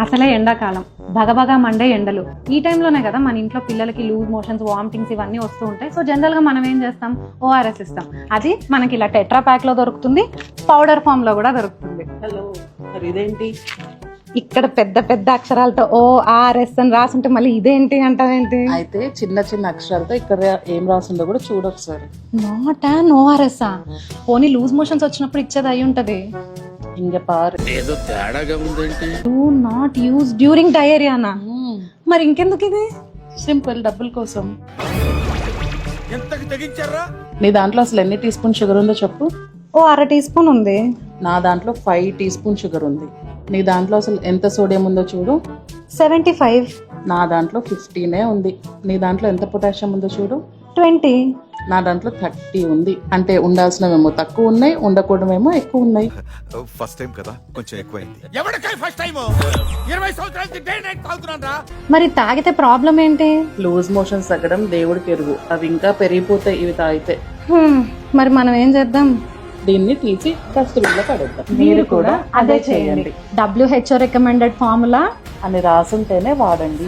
అసలే ఎండాకాలం భగభగా మండే ఎండలు. ఈ టైంలోనే కదా మన ఇంట్లో పిల్లలకి లూజ్ మోషన్స్, వామిటింగ్స్ ఇవన్నీ వస్తూ ఉంటాయి. సో జనరల్ గా మనం ఏం చేస్తాం, ఓఆర్ఎస్ ఇస్తాం. అది మనకి ఇలా టెట్రా ప్యాక్ లో దొరుకుతుంది, పౌడర్ ఫామ్ లో కూడా దొరుకుతుంది. హలో, మరి ఇదేంటి? ఇక్కడ పెద్ద పెద్ద అక్షరాలతో ఓఆర్ఎస్ అని రాసుంటే మళ్ళీ ఇదేంటి అంటావేంటి? అయితే చిన్న చిన్న అక్షరాలతో ఇక్కడ ఏం రాసిందో కూడా చూడు ఒకసారి. Not and ORS. పోనీ లూజ్ మోషన్స్ వచ్చినప్పుడు ఇచ్చేది అయి ఉంటది. ఇంక పారు. ఏదో తేడాగా ఉందేంటి? డూ నాట్ యూజ్ డ్యూరింగ్ డయేరియానా? మరి ఇంకెందుకు ఇది? సింపుల్, డబ్బుల కోసం. ఎంతకి తెగించారా? నీ దాంట్లో అసలు ఎన్ని టీ స్పూన్ షుగర్ ఉందో చెప్పు. ఓ 1/2 టీ స్పూన్ ఉంది. నా దాంట్లో 5 టీ స్పూన్ షుగర్ ఉంది. నీ దాంట్లో అసలు ఎంత సోడియం ఉందో చూడు. 75. నా దాంట్లో 15 ఉంది. నీ దాంట్లో ఎంత పొటాషియం ఉందో చూడు. 20. నా దాంట్లో 30 ఉంది. అంటే ఉండాల్సినవేమో తక్కువ ఉన్నాయి, ఉండకూడమేమో ఎక్కువ ఉన్నాయి. ఫస్ట్ టైం కదా, కొంచెం ఎక్కువైంది. ఎవరికై ఫస్ట్ టైం? 20 సంవత్సరాలు డే నైట్ తాగుతున్నాను రా. మరి తాగితే ప్రాబ్లం ఏంటి? లూజ్ మోషన్స్ తగ్గడం దేవుడికి ఎరుగు. అవి ఇంకా పెరిగిపోతాయి ఇవి తాగితే. మరి మనం ఏం చేద్దాం? దీన్ని తీసి డస్ట్బిన్ లో పడేద్దాం. మీరు కూడా అదే చేయండి. WHO రికమెండెడ్ ఫార్ములా అని రాసుంటేనే వాడండి.